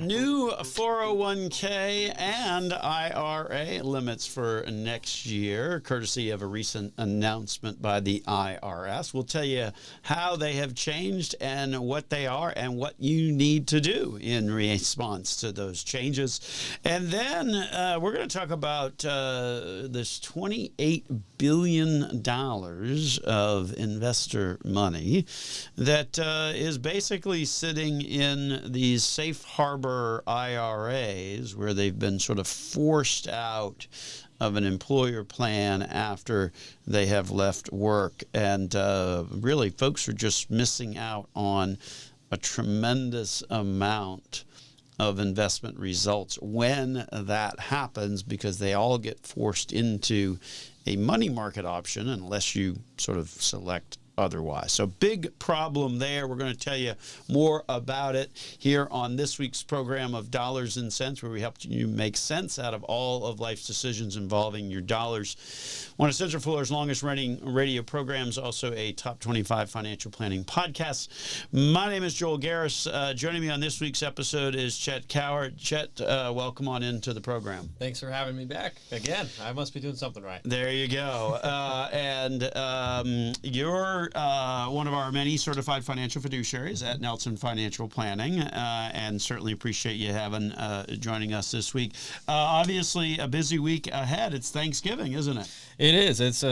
New 401k and IRA limits for next year, courtesy of a recent announcement by the IRS. We'll tell you how they have changed and what they are and what you need to do in response to those changes. And then we're going to talk about this $28 billion of investor money that is basically sitting in these safe harbor IRAs where they've been sort of forced out of an employer plan after they have left work. And really, folks are just missing out on a tremendous amount of investment results when that happens, because they all get forced into a money market option unless you sort of select otherwise. So big problem there. We're going to tell you more about it here on this week's program of Dollars and Cents, where we help you make sense out of all of life's decisions involving your dollars. One of Central Florida's longest running radio programs, also a top 25 financial planning podcast. My name is Joel Garris. Joining me on this week's episode is Chet Cowart. Chet, welcome on into the program. Thanks for having me back again. I must be doing something right. There you go. You're one of our many certified financial fiduciaries at Nelson Financial Planning, and certainly appreciate you joining us this week. Obviously, a busy week ahead. It's Thanksgiving, isn't it? It is. It's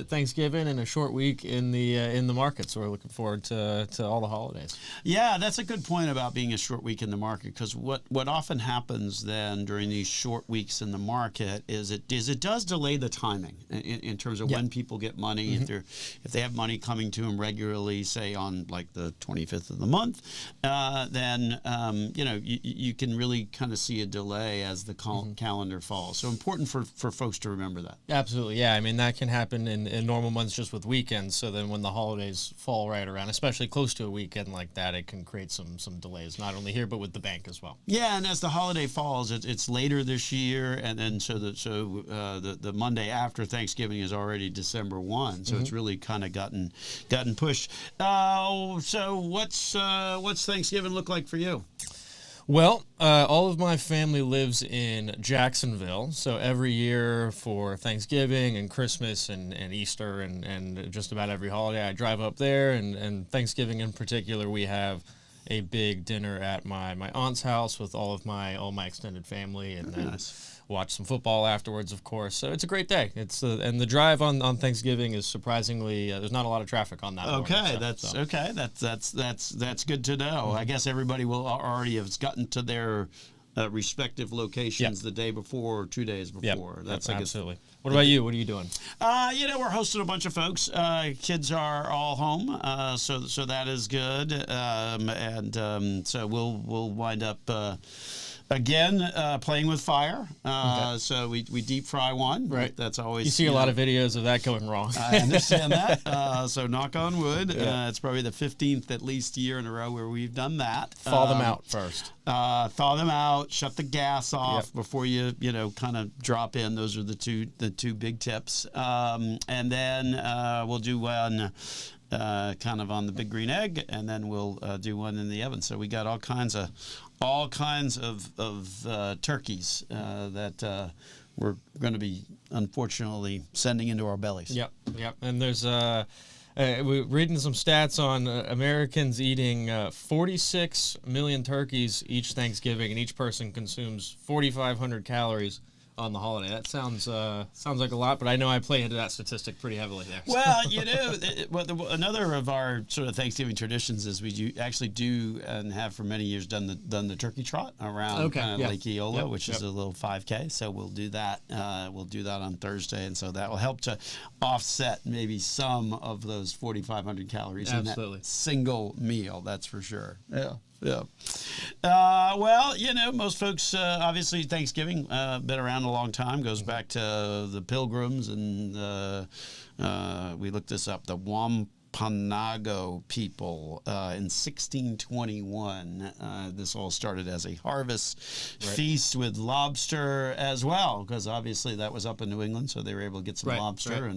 Thanksgiving and a short week in the market, so we're looking forward to all the holidays. Yeah, that's a good point about being a short week in the market, because what often happens then during these short weeks in the market is it does delay the timing in terms of when people get money. Mm-hmm. If they have money coming to them regularly, say on like the 25th of the month, then you can really kind of see a delay as the calendar falls. So important for folks to remember that. Absolutely, yeah. I mean, that can happen in normal months just with weekends. So then when the holidays fall right around, especially close to a weekend like that, it can create some delays, not only here but with the bank as well. Yeah, and as the holiday falls, it's later this year, and then so the Monday after Thanksgiving is already December 1, so it's really kind of gotten pushed. So what's Thanksgiving look like for you? Well, all of my family lives in Jacksonville, so every year for Thanksgiving and Christmas and Easter and just about every holiday, I drive up there, and Thanksgiving in particular, we have a big dinner at my aunt's house with all my extended family, and then watch some football afterwards, of course. So it's a great day. And the drive on Thanksgiving is surprisingly there's not a lot of traffic on that. Okay, that's good to know. I guess everybody will already have gotten to their respective locations the day before or 2 days before. Yep. That's absolutely. What about you? What are you doing? We're hosting a bunch of folks. Kids are all home, so that is good. So we'll wind up again playing with fire. So we deep fry one. Right. That's always. You see a lot of videos of that going wrong. I understand that. So knock on wood. It's probably the 15th at least year in a row where we've done that. Thaw them out first. Thaw them out. Shut the gas off before you kind of drop in. Those are the two big tips. And then we'll do one kind of on the big green egg, and then we'll do one in the oven. So we got all kinds of turkeys that we're going to be unfortunately sending into our bellies. Yep. And there's we're reading some stats on Americans eating 46 million turkeys each Thanksgiving, and each person consumes 4,500 calories on the holiday. That sounds like a lot, but I know I play into that statistic pretty heavily there. Well, another of our sort of Thanksgiving traditions is we do and have for many years done the turkey trot around Lake Eola, which is a little 5K. So we'll do that. We'll do that on Thursday, and so that will help to offset maybe some of those 4,500 calories in that single meal. That's for sure. Yeah. Most folks, obviously Thanksgiving, been around a long time, goes back to the Pilgrims, and we looked this up, the Wampanoag people in 1621. This all started as a harvest feast with lobster as well, because obviously that was up in New England, so they were able to get some lobster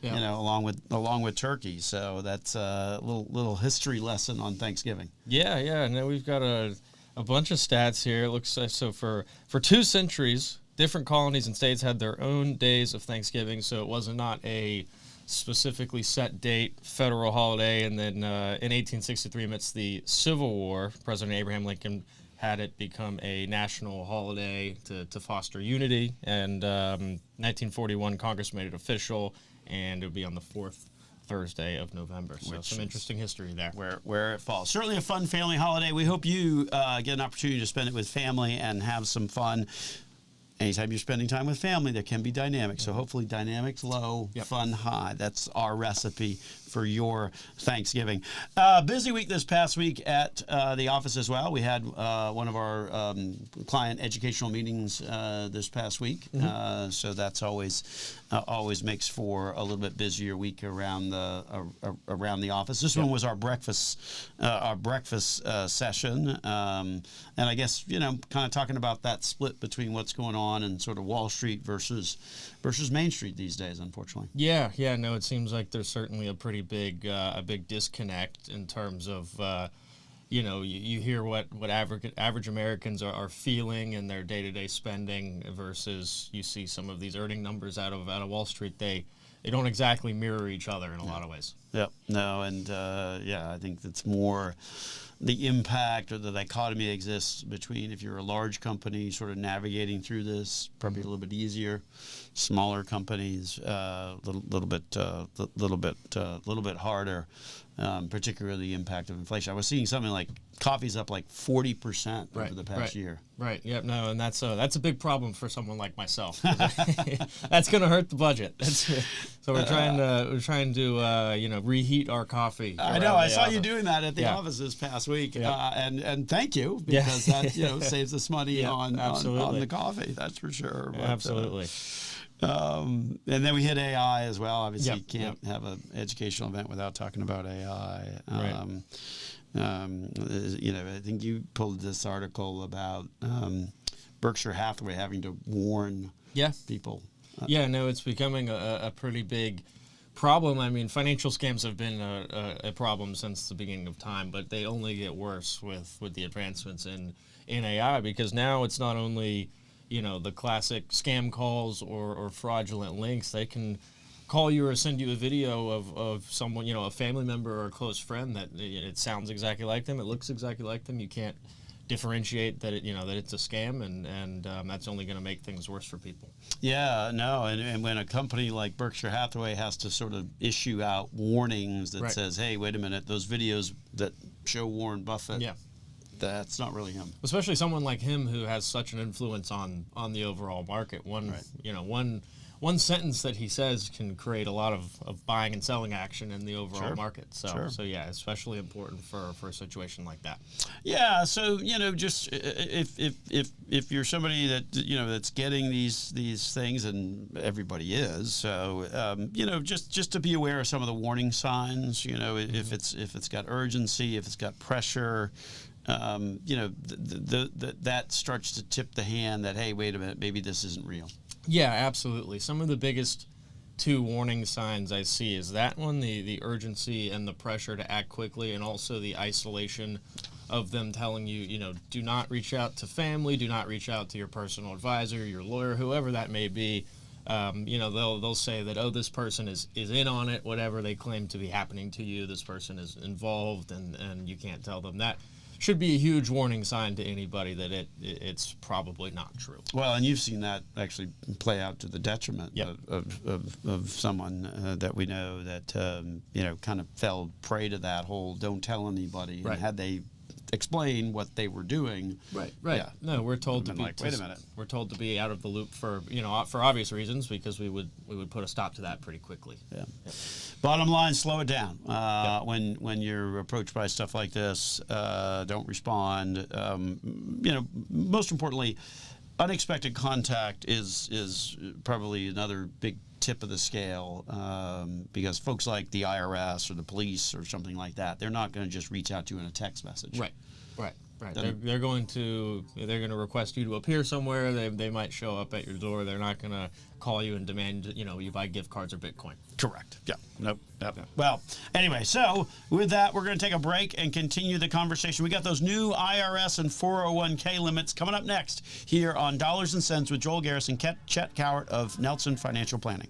along with turkey. So that's a little history lesson on Thanksgiving. Yeah, and then we've got a a bunch of stats here. It looks like, so for 2 centuries, different colonies and states had their own days of Thanksgiving, so it was not a specifically set date federal holiday. And then in 1863, amidst the Civil War, President Abraham Lincoln had it become a national holiday to foster unity. And 1941, Congress made it official, and it would be on the 4th Thursday of November. So some interesting history there. Where it falls. Certainly a fun family holiday. We hope you get an opportunity to spend it with family and have some fun. Anytime you're spending time with family, there can be dynamics. So hopefully dynamics low, fun high. That's our recipe for your Thanksgiving. Busy week this past week at the office as well. We had one of our client educational meetings this past week. So that's always makes for a little bit busier week around the office. This one was our breakfast session, and I guess kind of talking about that split between what's going on in sort of Wall Street versus Main Street these days, unfortunately. Yeah, no, it seems like there's certainly a pretty big disconnect in terms of you hear what average Americans are feeling in their day-to-day spending versus you see some of these earning numbers out of Wall Street. They don't exactly mirror each other in a lot of ways. Yep. No, and I think it's more the impact or the dichotomy exists between if you're a large company sort of navigating through this, probably a little bit easier. Smaller companies, little bit harder. Particularly the impact of inflation. I was seeing something like coffee's up like 40% over the past year. Right. Yep. No, and that's a big problem for someone like myself. That's going to hurt the budget. So we're trying to reheat our coffee. I know. I saw you doing that at the office this past week, and thank you because that saves us money on the coffee. That's for sure. But, absolutely. And then we hit AI as well. Obviously, you can't have an educational event without talking about AI. I think you pulled this article about Berkshire Hathaway having to warn people. It's becoming a pretty big problem. I mean, financial scams have been a problem since the beginning of time, but they only get worse with the advancements in AI, because now it's not only the classic scam calls or fraudulent links. They can call you or send you a video of someone, a family member or a close friend that it sounds exactly like them, it looks exactly like them. You can't differentiate that that it's a scam, and that's only going to make things worse for people. Yeah, no, and when a company like Berkshire Hathaway has to sort of issue out warnings that says, hey, wait a minute, those videos that show Warren Buffett. Yeah. That's not really him. Especially someone like him who has such an influence on the overall market. One sentence that he says can create a lot of buying and selling action in the overall market. So especially important for a situation like that. Yeah. So just if you're somebody that that's getting these things, and everybody is. So just to be aware of some of the warning signs. If it's got urgency, if it's got pressure. That starts to tip the hand that, hey, wait a minute, maybe this isn't real. Yeah, absolutely. Some of the biggest 2 warning signs I see is that one, the urgency and the pressure to act quickly, and also the isolation of them telling you, do not reach out to family, do not reach out to your personal advisor, your lawyer, whoever that may be. They'll say that, oh, this person is in on it, whatever they claim to be happening to you, this person is involved, and you can't tell them that. Should be a huge warning sign to anybody that it's probably not true. Well, and you've seen that actually play out to the detriment of someone that we know that kind of fell prey to that whole don't tell anybody. Right. And had they explain what they were doing. Right. Yeah. No, we're told to be wait a minute. We're told to be out of the loop for for obvious reasons, because we would put a stop to that pretty quickly. Yeah. Bottom line, slow it down. When you're approached by stuff like this, don't respond. Most importantly, unexpected contact is probably another big tip of the scale, because folks like the IRS or the police or something like that, they're not going to just reach out to you in a text message. Right. Right. They're going to request you to appear somewhere. They might show up at your door. They're not going to call you and demand you buy gift cards or Bitcoin. Correct. Yeah. Nope. Yep. Well, anyway, so with that, we're going to take a break and continue the conversation. We got those new IRS and 401k limits coming up next here on Dollars and Cents with Joel Garris and Chet Cowart of Nelson Financial Planning.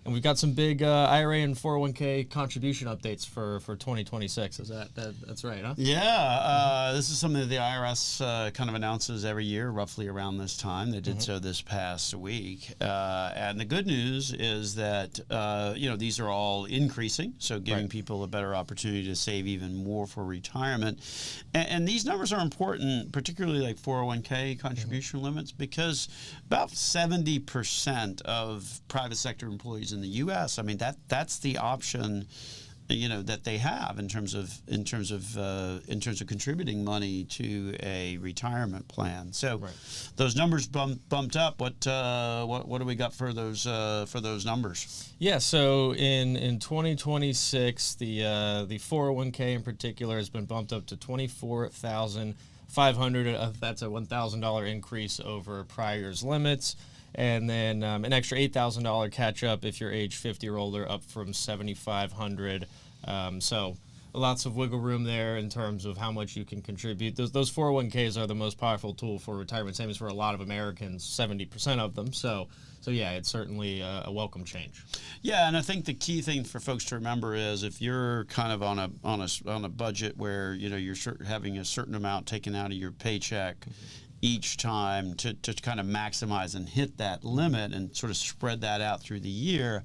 And we've got some big IRA and 401k contribution updates for 2026. That's right, huh? Yeah, this is something that the IRS kind of announces every year, roughly around this time. They did so this past week. And the good news is that these are all increasing, so giving people a better opportunity to save even more for retirement. And these numbers are important, particularly like 401k contribution limits, because about 70% of private sector employees in the U.S. I mean, that's the option, that they have in terms of contributing money to a retirement plan. So those numbers bumped up. What do we got for those numbers? Yeah. So in 2026, the 401k in particular has been bumped up to $24,500. That's a $1,000 increase over prior year's limits. And then an extra $8,000 catch up if you're age 50 or older, up from $7,500. So lots of wiggle room there in terms of how much you can contribute. Those 401ks are the most powerful tool for retirement savings for a lot of Americans, 70% of them. So yeah, it's certainly a welcome change. Yeah, and I think the key thing for folks to remember is if you're kind of on a budget where you're having a certain amount taken out of your paycheck each time to kind of maximize and hit that limit and sort of spread that out through the year,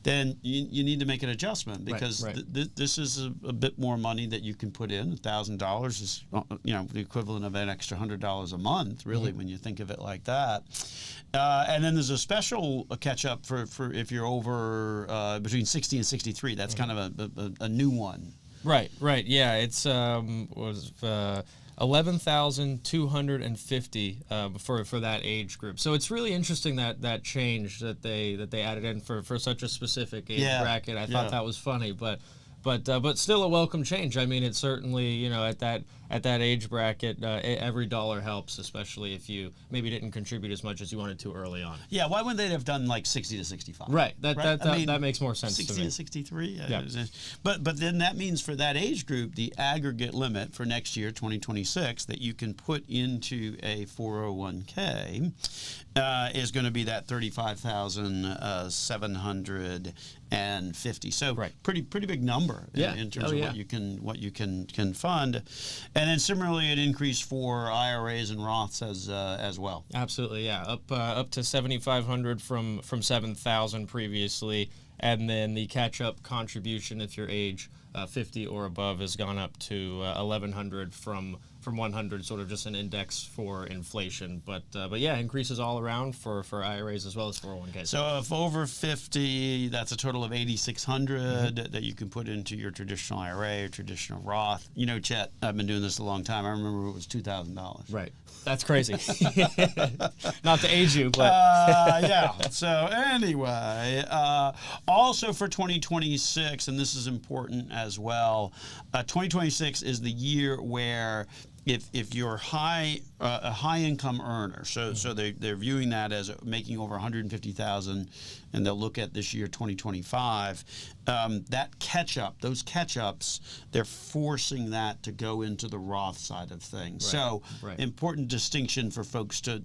then you need to make an adjustment because this is a bit more money that you can put in. $1,000 is the equivalent of an extra $100 a month, really, when you think of it like that. And then there's a special catch up for if you're over between 60 and 63. That's kind of a new one. Right. Yeah, it's was 11,250 for that age group. So it's really interesting that change that they added in for such a specific age bracket. I thought that was funny, but still a welcome change. I mean, it's certainly at that age bracket, every dollar helps, especially if you maybe didn't contribute as much as you wanted to early on. Yeah, why wouldn't they have done like 60 to 65? Right. That makes more sense 60 to me. 60 to 63. Yeah. But then that means for that age group, the aggregate limit for next year, 2026, that you can put into a 401k is going to be that 35,750. So pretty big number in terms of what you can fund. And then similarly, an increase for IRAs and Roths as well. Absolutely, yeah, up to $7,500 from $7,000 previously, and then the catch-up contribution if you're age 50 or above has gone up to $1,100 from $100, sort of just an index for inflation. But yeah, increases all around for IRAs as well as 401ks. So if over 50, that's a total of $8,600 that you can put into your traditional IRA or traditional Roth. Chet, I've been doing this a long time. I remember it was $2,000. Right. That's crazy. Not to age you, but yeah. So anyway, also for 2026, and this is important as well. 2026 is the year where if you're a high income earner, so they're viewing that as making over $150,000, and they'll look at this year 2025. Those catch ups, they're forcing that to go into the Roth side of things. So important distinction for folks to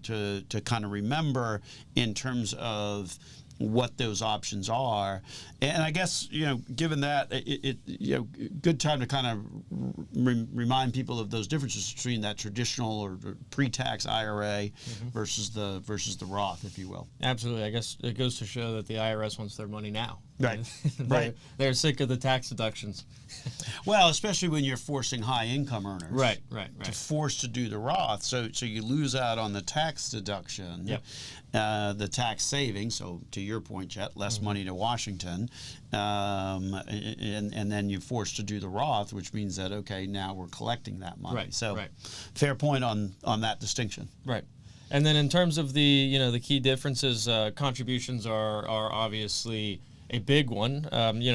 kind of remember in terms of what those options are. And I guess, given that, good time to kind of remind people of those differences between that traditional or pre-tax IRA versus the Roth, if you will. Absolutely. I guess it goes to show that the IRS wants their money now. Right. They're sick of the tax deductions. Well, especially when you're forcing high income earners. Right. To force to do the Roth. So you lose out on the tax deduction. Yep. The tax savings, so to your point, Chet, less money to Washington, and then you're forced to do the Roth, which means that, okay, now we're collecting that money. Fair point on that distinction. Right. And then in terms of the key differences, contributions are obviously a big one.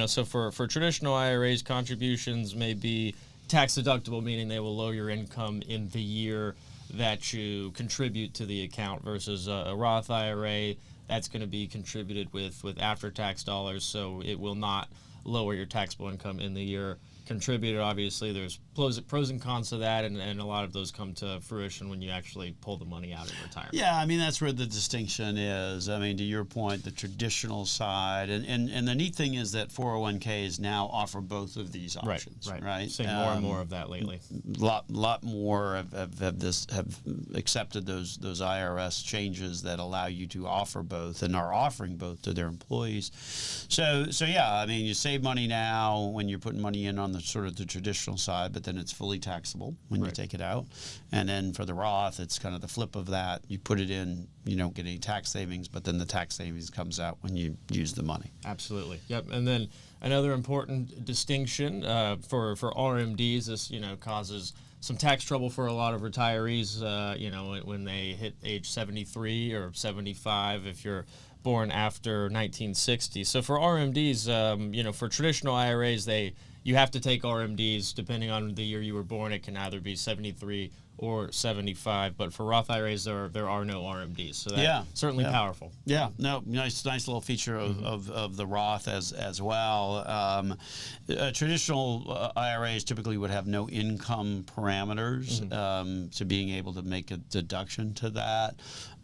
So for traditional IRAs, contributions may be tax deductible, meaning they will lower your income in the year that you contribute to the account, versus a Roth IRA that's going to be contributed with after-tax dollars, so it will not lower your taxable income in the year contributed. Obviously, there's pros and cons to that, and a lot of those come to fruition when you actually pull the money out in retirement. Yeah, I mean, that's where the distinction is. I mean, to your point, the traditional side, and the neat thing is that 401ks now offer both of these options, right? Seeing more and more of that lately. Lot more have accepted those IRS changes that allow you to offer both, and are offering both to their employees. So yeah, I mean, you save money now when you're putting money in on the sort of the traditional side, but then it's fully taxable when you take it out. And then for the Roth, it's kind of the flip of that. You put it in, you don't get any tax savings, but then the tax savings comes out when you use the money. Absolutely. Yep. And then another important distinction for RMDs, this causes some tax trouble for a lot of retirees. When they hit age 73 or 75, if you're born after 1960. So for RMDs, for traditional IRAs, you have to take RMDs depending on the year you were born. It can either be 73 or 75, but for Roth IRAs, there are no RMDs, so that's certainly powerful. Yeah, no, nice little feature of the Roth as well. Traditional IRAs typically would have no income parameters, so being able to make a deduction to that.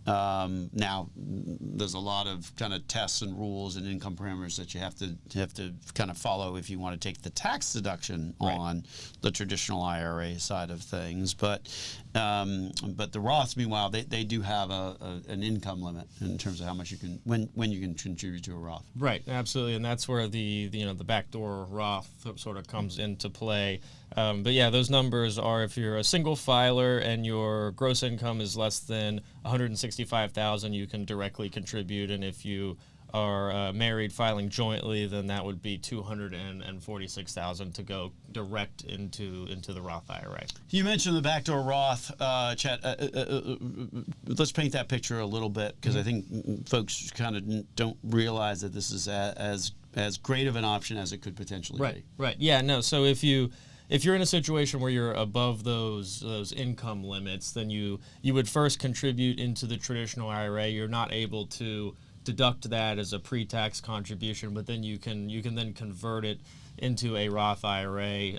Now, there's a lot of kind of tests and rules and income parameters that you have to kind of follow if you want to take the tax deduction on the traditional IRA side of things. But the Roths, meanwhile, they do have an income limit in terms of how much you can when you can contribute to a Roth. Right, absolutely, and that's where the backdoor Roth sort of comes into play. But yeah, those numbers are if you're a single filer and your gross income is less than $165,000, you can directly contribute, and if you are married filing jointly, then that would be $246,000 to go direct into the Roth IRA. You mentioned the backdoor Roth, Chet. Let's paint that picture a little bit, because I think folks kind of don't realize that this is as great of an option as it could potentially be. Right. Yeah. No. So if you're in a situation where you're above those income limits, then you would first contribute into the traditional IRA. You're not able to deduct that as a pre-tax contribution, but then you can then convert it into a Roth IRA.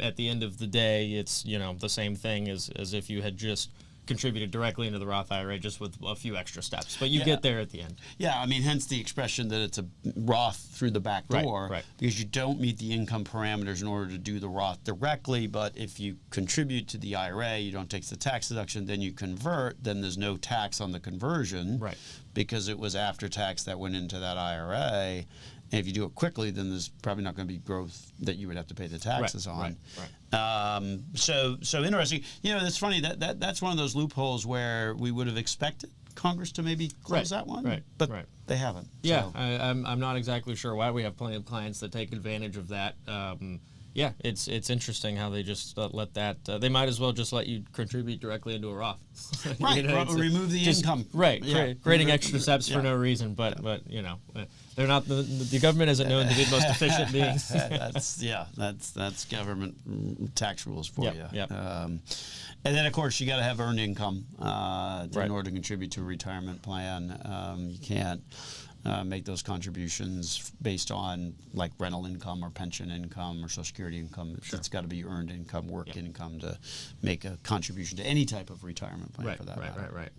At the end of the day, it's the same thing as if you had just contributed directly into the Roth IRA, just with a few extra steps, but you get there at the end. Yeah, I mean, hence the expression that it's a Roth through the back door, because you don't meet the income parameters in order to do the Roth directly. But if you contribute to the IRA, you don't take the tax deduction, then you convert, then there's no tax on the conversion, because it was after tax that went into that IRA. And if you do it quickly, then there's probably not going to be growth that you would have to pay the taxes on. So interesting. It's funny that's one of those loopholes where we would have expected Congress to maybe close that one, but they haven't. Yeah, so. I'm not exactly sure why. We have plenty of clients that take advantage of that. Yeah, it's interesting how they just let that. They might as well just let you contribute directly into a Roth. Remove the income. Creating extra steps for no reason, but they're not the government isn't known to be the most efficient being. That's government tax rules for you. And then of course you got to have earned income in order to contribute to a retirement plan. You can't make those contributions based on like rental income or pension income or Social Security income. It's got to be earned income, work income to make a contribution to any type of retirement plan for that matter.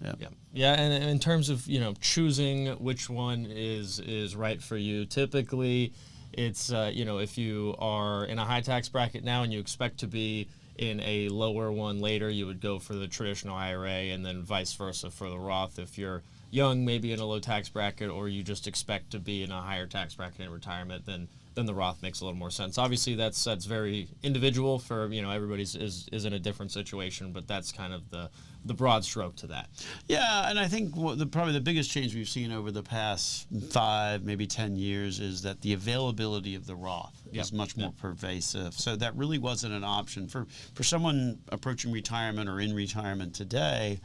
Yeah, and in terms of choosing which one is right for you, typically it's if you are in a high tax bracket now and you expect to be in a lower one later, you would go for the traditional IRA, and then vice versa for the Roth. If you're young, maybe in a low tax bracket, or you just expect to be in a higher tax bracket in retirement, then the Roth makes a little more sense. Obviously, that's very individual. For everybody's is in a different situation, but that's kind of the broad stroke to that. Yeah, and I think probably the biggest change we've seen over the past 5, maybe 10 years is that the availability of the Roth is much more pervasive. So that really wasn't an option for someone approaching retirement or in retirement today.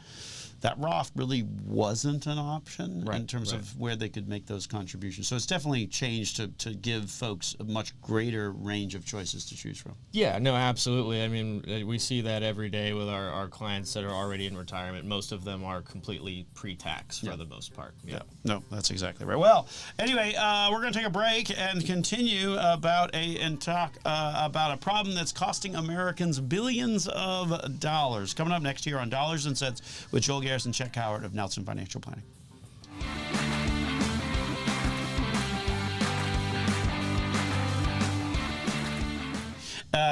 that Roth really wasn't an option Right, in terms of where they could make those contributions. So it's definitely changed to give folks a much greater range of choices to choose from. Yeah, no, absolutely. I mean, we see that every day with our clients that are already in retirement. Most of them are completely pre-tax for the most part. Yeah. No, that's exactly right. Well, anyway, we're going to take a break and continue and talk about a problem that's costing Americans billions of dollars. Coming up next year on Dollars and Cents with Joel Garris and Chet Cowart of Nelson Financial Planning.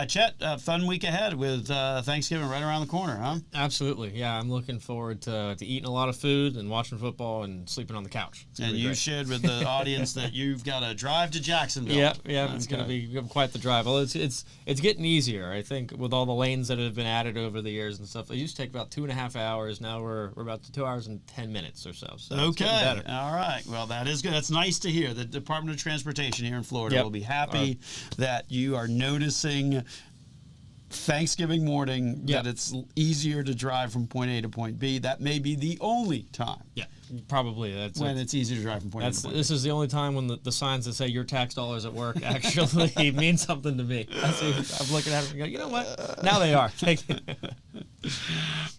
Chet, a fun week ahead with Thanksgiving right around the corner, huh? Absolutely. Yeah, I'm looking forward to eating a lot of food and watching football and sleeping on the couch. And you shared with the audience that you've got to drive to Jacksonville. Yeah, it's going to be quite the drive. Well, it's getting easier. I think with all the lanes that have been added over the years and stuff, it used to take about 2.5 hours. Now we're about 2 hours and 10 minutes or so. So okay, all right. Well, that is good. That's nice to hear. The Department of Transportation here in Florida will be happy that you are noticing Thanksgiving morning that it's easier to drive from point A to point B. That may be the only time. Yeah, probably. That's when it's easy to drive from point A to point B. This is the only time when the signs that say your tax dollars at work actually mean something to me. I'm looking at it and go, you know what? Now they are.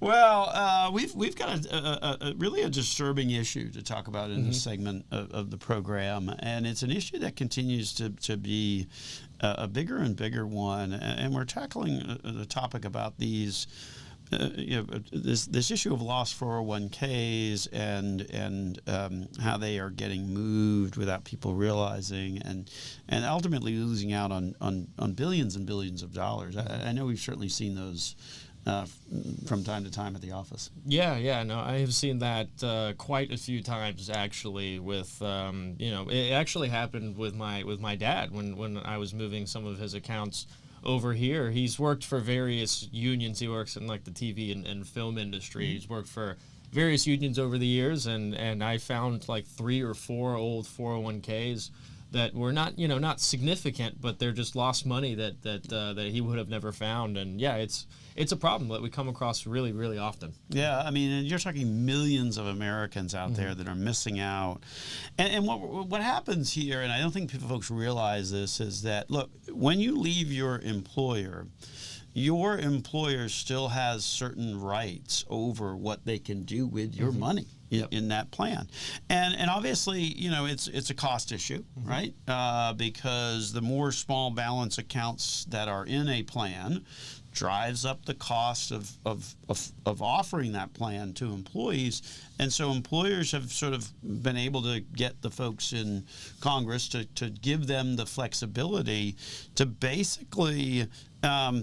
Well, we've got a really a disturbing issue to talk about in this segment of the program, and it's an issue that continues to be a bigger and bigger one, and we're tackling the topic about these. This issue of lost 401ks and how they are getting moved without people realizing, and ultimately losing out on billions and billions of dollars. I know we've certainly seen those from time to time at the office. Yeah, no, I have seen that quite a few times actually. With it actually happened with my dad when I was moving some of his accounts over here. He's worked for various unions. He works in like the TV and film industry. He's worked for various unions over the years, and I found like 3 or 4 old 401ks that were not significant, but they're just lost money that he would have never found. And yeah, it's a problem that we come across really, really often. Yeah, I mean, you're talking millions of Americans out there that are missing out. And what happens here, and I don't think folks realize this, is that, look, when you leave your employer still has certain rights over what they can do with your money in that plan. And obviously, it's a cost issue, right? Because the more small balance accounts that are in a plan drives up the cost of offering that plan to employees. And so employers have sort of been able to get the folks in Congress to give them the flexibility to basically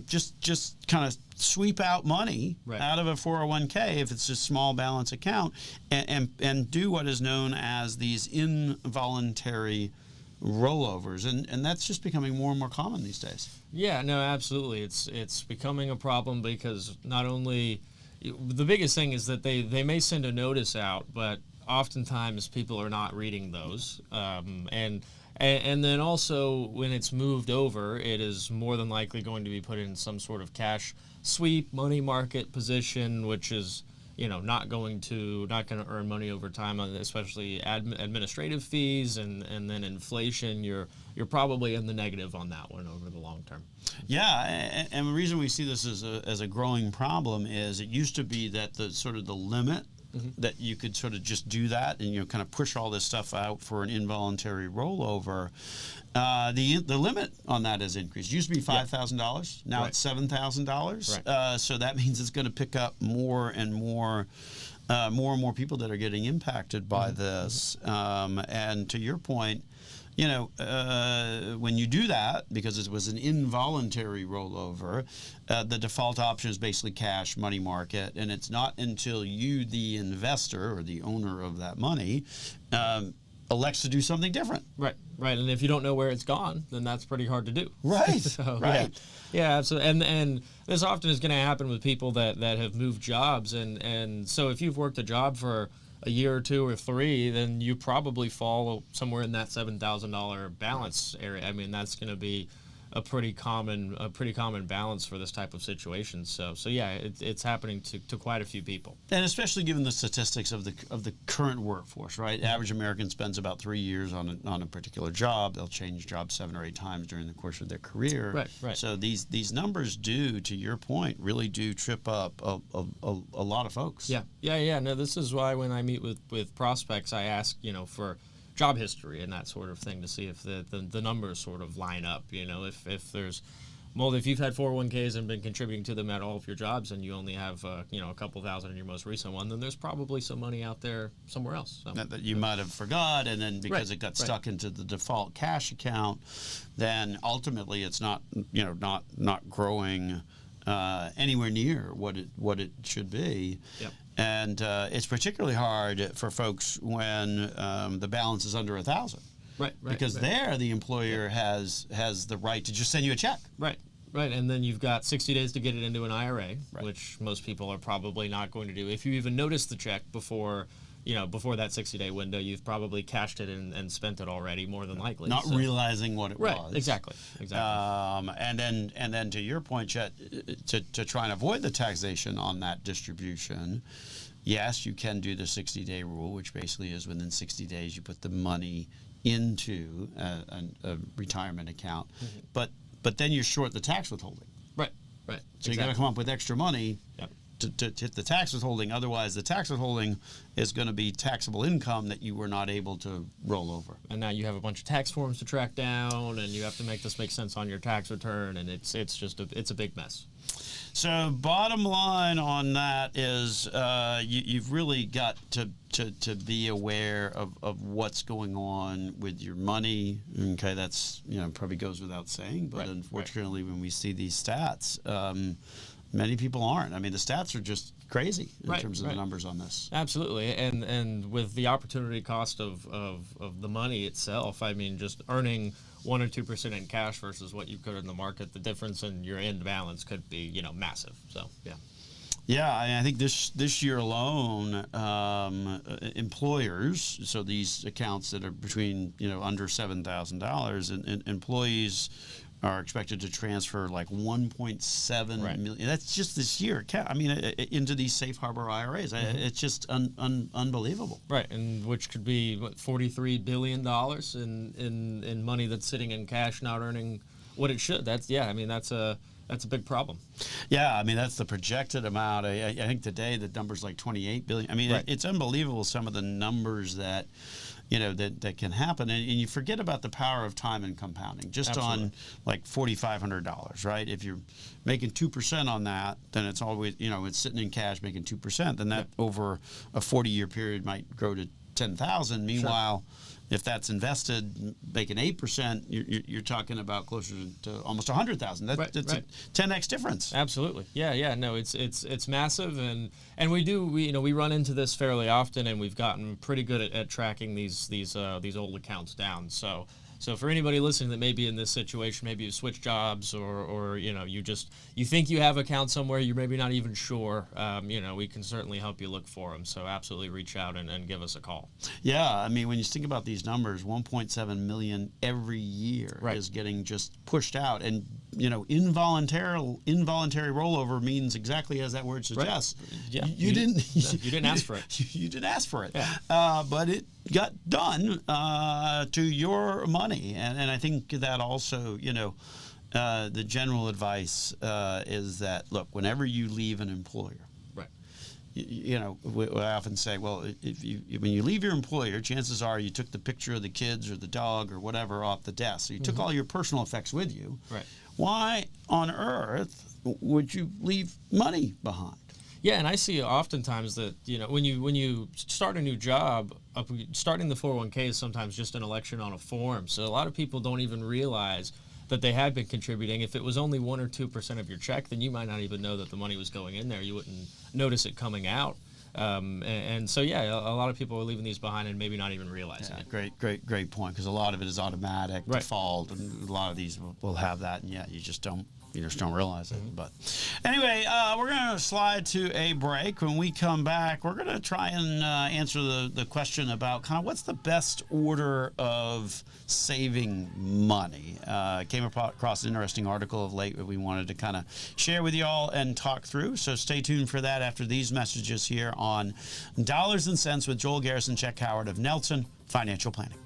just kind of sweep out money out of a 401k if it's a small balance account and do what is known as these involuntary rollovers, and that's just becoming more and more common these days. Yeah, no, absolutely. It's becoming a problem because not only the biggest thing is that they may send a notice out, but oftentimes people are not reading those, and then also when it's moved over, it is more than likely going to be put in some sort of cash sweep money market position, which is not going to earn money over time, especially administrative fees and then inflation. You're probably in the negative on that one over the long term. Yeah, and the reason we see this as a growing problem is it used to be that the limit that you could sort of just do that and kind of push all this stuff out for an involuntary rollover. The limit on that has increased. It used to be $5,000. Now it's $7,000. So that means it's going to pick up more and more people that are getting impacted by this. And to your point, when you do that, because it was an involuntary rollover, the default option is basically cash, money market, and it's not until you, the investor or the owner of that money, elects to do something different. Right. And if you don't know where it's gone, then that's pretty hard to do. Right. So, right. Yeah, absolutely. And this often is going to happen with people that have moved jobs, and so if you've worked a job for a year or 2 or 3, then you probably fall somewhere in that $7,000 balance area. I mean, that's going to be a pretty common balance for this type of situation. So yeah, it's happening to quite a few people. And especially given the statistics of the current workforce, right? Average American spends about 3 years on a particular job. They'll change jobs 7 or 8 times during the course of their career. Right. So these numbers do, to your point, really do trip up a lot of folks. Yeah. No, this is why when I meet with prospects, I ask, for job history and that sort of thing to see if the numbers sort of line up. If there's if you've had 401ks and been contributing to them at all of your jobs and you only have a couple thousand in your most recent one, then there's probably some money out there somewhere else. So, that you might have forgot, and then because it got stuck into the default cash account, then ultimately it's not not growing anywhere near what it should be. Yep. And it's particularly hard for folks when the balance is under 1,000. Right. Because there the employer has the right to just send you a check. Right. And then you've got 60 days to get it into an IRA, which most people are probably not going to do. If you even notice the check before that 60-day window, you've probably cashed it and spent it already, more than likely. Not realizing what it was. Right, exactly. And then to your point, Chet, to try and avoid the taxation on that distribution, yes, you can do the 60-day rule, which basically is within 60 days you put the money into a retirement account. Mm-hmm. But then you're short the tax withholding. Right. So you got to come up with extra money. Yep. To hit the tax withholding. Otherwise, the tax withholding is going to be taxable income that you were not able to roll over. And now you have a bunch of tax forms to track down, and you have to make this make sense on your tax return, and it's just a big mess. So bottom line on that is you've really got to be aware of what's going on with your money. Okay, that's probably goes without saying, but unfortunately when we see these stats, many people aren't. I mean, the stats are just crazy in terms of the numbers on this. Absolutely, and with the opportunity cost of the money itself, I mean, just earning 1 or 2% in cash versus what you could in the market, the difference in your end balance could be massive. So yeah, I think this year alone, employers, so these accounts that are between under $7,000, and employees are expected to transfer like 1.7 million. That's just this year. I mean, into these safe harbor IRAs. It's just unbelievable. Right, and which could be $43 billion in money that's sitting in cash, not earning what it should. That's a big problem. Yeah, I mean, that's the projected amount. I think today the number's like 28 billion. I mean, it's unbelievable some of the numbers that that can happen, and you forget about the power of time and compounding. Just Absolutely. On like $4,500, right? If you're making 2% on that, then it's always it's sitting in cash making 2%. Then that over a 40-year period might grow to 10,000. Meanwhile, if that's invested, making 8%, you're talking about closer to almost 100,000. That's a 10x difference. Absolutely, yeah. No, it's massive, and we run into this fairly often, and we've gotten pretty good at tracking these old accounts down. So for anybody listening that may be in this situation, maybe you switch jobs or you think you have accounts somewhere, you're maybe not even sure, we can certainly help you look for them. So absolutely reach out and give us a call. Yeah, I mean, when you think about these numbers, 1.7 million every year is getting just pushed out. And, involuntary rollover means exactly as that word suggests. Yeah. You didn't ask for it. You didn't ask for it. Yeah. But it got done to your money. And I think that also, the general advice is that, look, whenever you leave an employer, we often say, well, when you leave your employer, chances are you took the picture of the kids or the dog or whatever off the desk. So you took all your personal effects with you. Right. Why on earth would you leave money behind? Yeah, and I see oftentimes that when you start a new job, starting the 401k is sometimes just an election on a form. So a lot of people don't even realize that they have been contributing. If it was only 1 or 2% of your check, then you might not even know that the money was going in there. You wouldn't notice it coming out. And so, a lot of people are leaving these behind and maybe not even realizing it. Great Great point, because a lot of it is automatic, default, and a lot of these will have that, and you just don't you just don't realize it. But anyway, we're going to slide to a break. When we come back, we're going to try and answer the question about kind of what's the best order of saving money. Came across an interesting article of late that we wanted to kind of share with y'all and talk through. So stay tuned for that after these messages here on Dollars and Cents with Joel Garris and Chet Cowart of Nelson Financial Planning.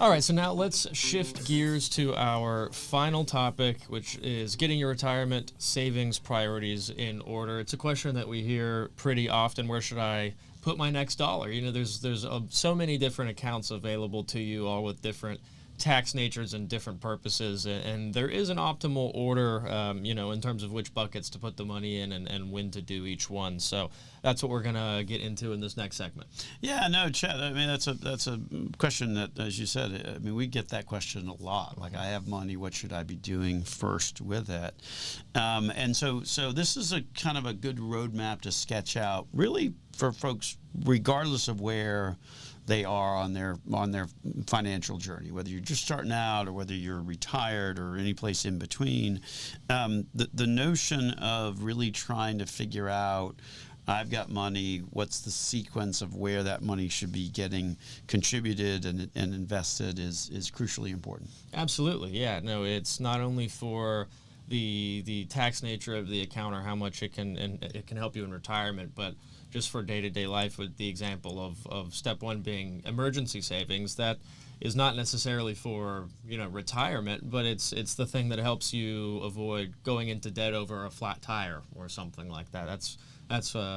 All right, so now let's shift gears to our final topic, which is getting your retirement savings priorities in order. It's a question that we hear pretty often. Where should I put my next dollar? You know, there's so many different accounts available to you, all with different tax natures and different purposes, and there is an optimal order, you know, in terms of which buckets to put the money in and when to do each one. So that's what we're gonna get into in this next segment. Yeah, no, Chet. I mean, that's a question that, as you said, I mean, we get that question a lot. Like, I have money, what should I be doing first with it? And so this is a kind of a good roadmap to sketch out, really, for folks, regardless of where they are on their financial journey, whether you're just starting out or whether you're retired or any place in between. The notion of really trying to figure out, I've got money, what's the sequence of where that money should be getting contributed and invested is crucially important. Absolutely, yeah. No, it's not only for the tax nature of the account or how much it can help you in retirement, but just for day-to-day life, with the example of step one being emergency savings. That is not necessarily for, you know, retirement, but it's the thing that helps you avoid going into debt over a flat tire or something like that. That's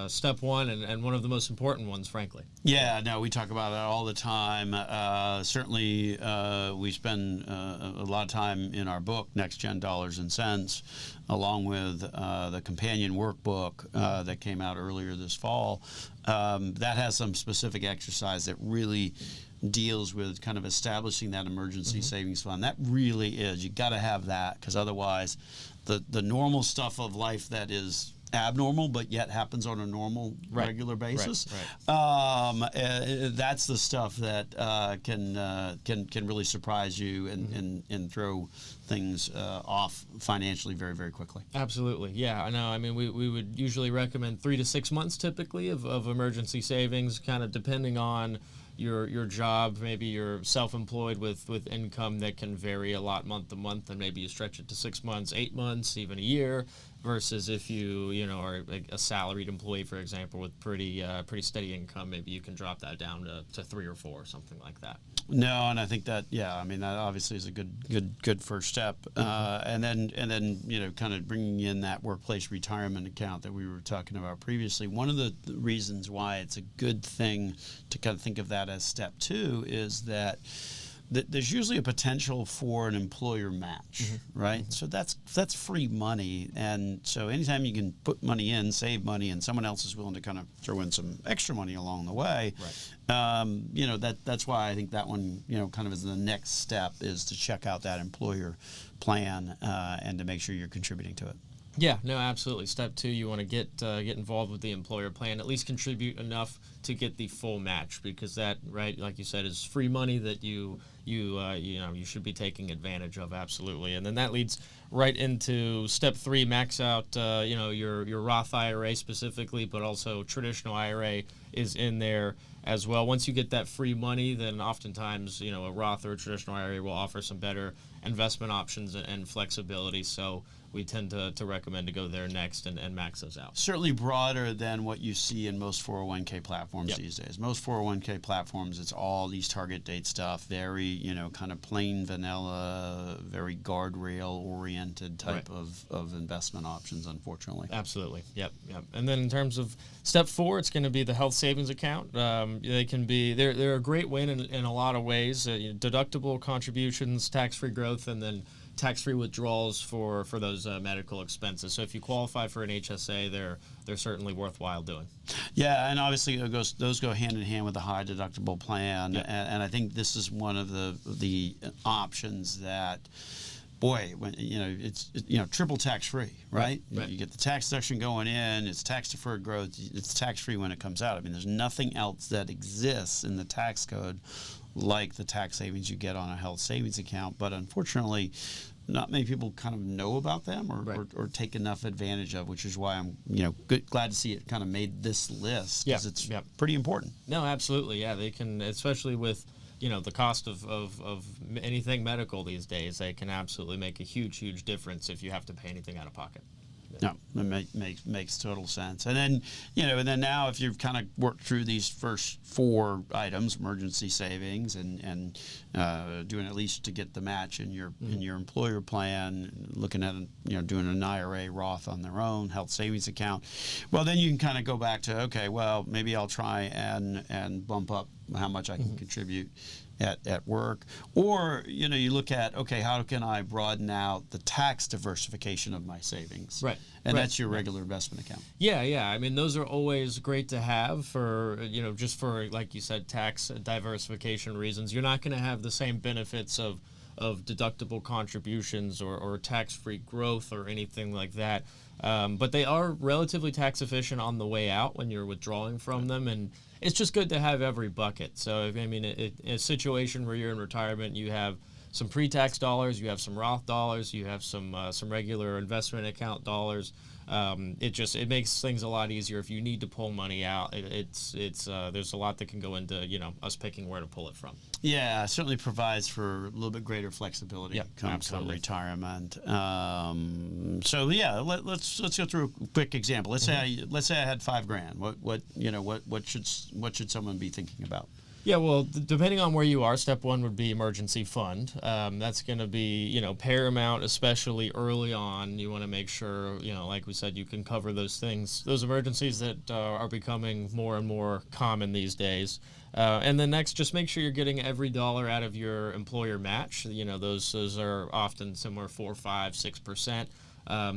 step one, and one of the most important ones, frankly. Yeah, no, we talk about it all the time. Certainly, we spend a lot of time in our book, Next Gen Dollars and Cents, along with the companion workbook that came out earlier this fall. That has some specific exercise that really deals with kind of establishing that emergency savings fund. That really is. You got to have that, because otherwise the normal stuff of life that is abnormal but yet happens on a normal regular basis, that's the stuff that can really surprise you and throw things off financially very, very quickly. Absolutely, yeah. I know. I mean, we would usually recommend 3 to 6 months typically of emergency savings, kind of depending on your job. Maybe you're self-employed with income that can vary a lot month to month, and maybe you stretch it to 6 months, 8 months, even a year, versus if you are a salaried employee, for example, with pretty steady income, maybe you can drop that down to 3 or 4, something like that. No, and I think that, yeah, I mean, that obviously is a good first step. And then kind of bringing in that workplace retirement account that we were talking about previously. One of the reasons why it's a good thing to kind of think of that as step 2 is that there's usually a potential for an employer match, right? So that's free money, and so anytime you can put money in, save money, and someone else is willing to kind of throw in some extra money along the way, that's why I think that one, kind of is the next step, is to check out that employer plan and to make sure you're contributing to it. Yeah, no, absolutely. Step 2, you want to get involved with the employer plan, at least contribute enough to get the full match, because that, right, like you said, is free money that you should be taking advantage of. Absolutely. And then that leads right into step 3, max out your Roth IRA specifically, but also traditional IRA is in there as well. Once you get that free money, then oftentimes a Roth or a traditional IRA will offer some better investment options and flexibility. So we tend to recommend to go there next and max those out. Certainly broader than what you see in most 401k platforms these days. Most 401k platforms, it's all these target date stuff, very, kind of plain vanilla, very guardrail oriented type of investment options, unfortunately. Absolutely. Yep. And then in terms of step 4, it's going to be the health savings account. They can be, they're a great win in a lot of ways. Deductible contributions, tax-free growth, and then tax-free withdrawals for those medical expenses. So if you qualify for an HSA, they're certainly worthwhile doing. Yeah, and obviously those go hand in hand with the high deductible plan, and I think this is one of the options that boy, when it's triple tax free, right? Right. You get the tax deduction going in, it's tax deferred growth, it's tax free when it comes out. I mean, there's nothing else that exists in the tax code like the tax savings you get on a health savings account. But unfortunately, not many people kind of know about them or take enough advantage of, which is why I'm glad to see it kind of made this list, because it's pretty important. No, absolutely, yeah. They can, especially with the cost of anything medical these days, they can absolutely make a huge difference if you have to pay anything out of pocket. No, it makes total sense. And then, and then now if you've kind of worked through these first 4 items, emergency savings and doing at least to get the match in your employer plan, looking at doing an IRA Roth on their own, health savings account, well, then you can kind of go back to, okay, well, maybe I'll try and bump up how much I can contribute at work. Or, you look at, okay, how can I broaden out the tax diversification of my savings? Right. And that's your regular investment account. Yeah. I mean, those are always great to have for, just for, like you said, tax diversification reasons. You're not going to have the same benefits of deductible contributions or tax-free growth or anything like that. But they are relatively tax efficient on the way out when you're withdrawing from them, and it's just good to have every bucket. So, I mean, in a situation where you're in retirement, you have some pre-tax dollars, you have some Roth dollars, you have some regular investment account dollars. It makes things a lot easier if you need to pull money out. There's a lot that can go into us picking where to pull it from. Yeah, it certainly provides for a little bit greater flexibility come retirement. So yeah, let's go through a quick example. Let's say I had $5,000. What should someone be thinking about? Yeah, well, depending on where you are, step one would be emergency fund. That's going to be, paramount, especially early on. You want to make sure, like we said, you can cover those things, those emergencies that are becoming more and more common these days. And then next, just make sure you're getting every dollar out of your employer match. Those are often somewhere 4, 5, 6%.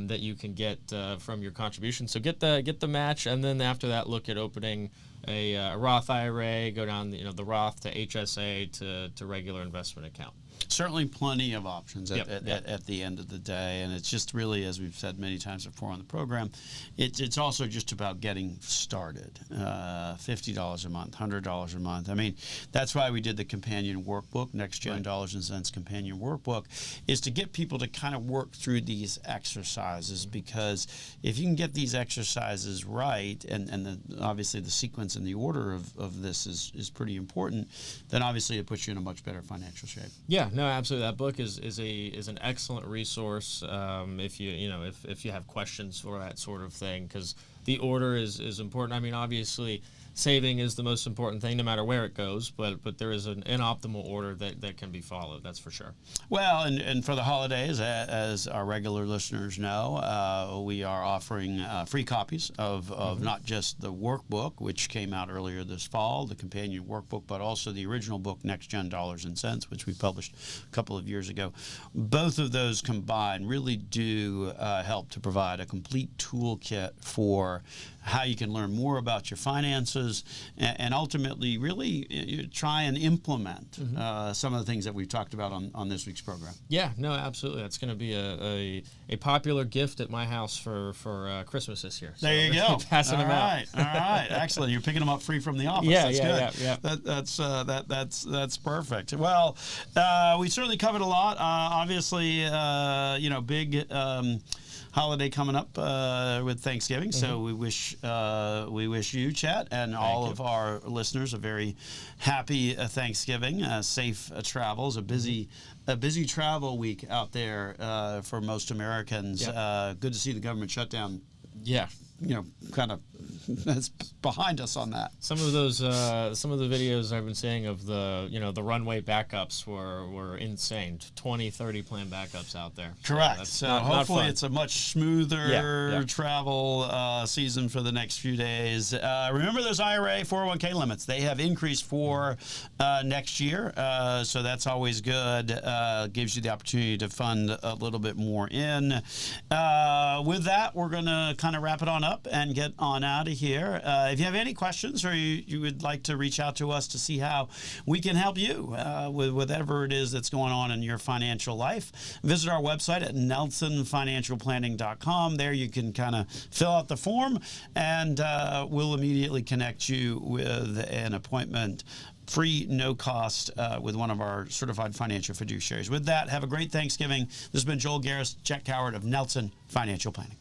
That you can get from your contribution. So get the match, and then after that, look at opening a Roth IRA, go down the Roth to HSA to regular investment account. Certainly plenty of options at the end of the day, and it's just really, as we've said many times before on the program, it's also just about getting started. $50 a month, $100 a month. I mean, that's why we did the companion workbook, Next Gen Dollars and Cents companion workbook, is to get people to kind of work through these exercises, because if you can get these exercises right, and obviously the sequence and the order of this is pretty important, then obviously it puts you in a much better financial shape. Yeah, no, absolutely. That book is an excellent resource if you have questions for that sort of thing, because the order is important. I mean, obviously, saving is the most important thing, no matter where it goes. But there is an optimal order that can be followed. That's for sure. Well, and for the holidays, as our regular listeners know, we are offering free copies of not just the workbook, which came out earlier this fall, the companion workbook, but also the original book, Next Gen Dollars and Cents, which we published a couple of years ago. Both of those combined really do help to provide a complete toolkit for how you can learn more about your finances and ultimately really try and implement some of the things that we've talked about on this week's program. Yeah, no, absolutely. That's going to be a popular gift at my house for Christmas this year. So there you go. Passing them out. All right. Excellent. You're picking them up free from the office. Yeah, that's good. That's perfect. Well, we certainly covered a lot. Obviously, big holiday coming up with Thanksgiving, so we wish you, Chet, and all of our listeners a very happy Thanksgiving, safe travels, a busy travel week out there for most Americans. Good to see the government shutdown. Yeah, kind of that's behind us on that. Some of the videos I've been seeing of the runway backups were insane. 20, 30 planned backups out there. Correct. So hopefully it's a much smoother travel season for the next few days. Remember those IRA 401k limits. They have increased for next year, so that's always good. Gives you the opportunity to fund a little bit more in. With that, we're going to kind of wrap it on up and get on out of here. If you have any questions or you would like to reach out to us to see how we can help you with whatever it is that's going on in your financial life, visit our website at nelsonfinancialplanning.com. There you can kind of fill out the form, and we'll immediately connect you with an appointment, free, no cost, with one of our certified financial fiduciaries. With that, have a great Thanksgiving. This has been Joel Garris, Chet Cowart of Nelson Financial Planning.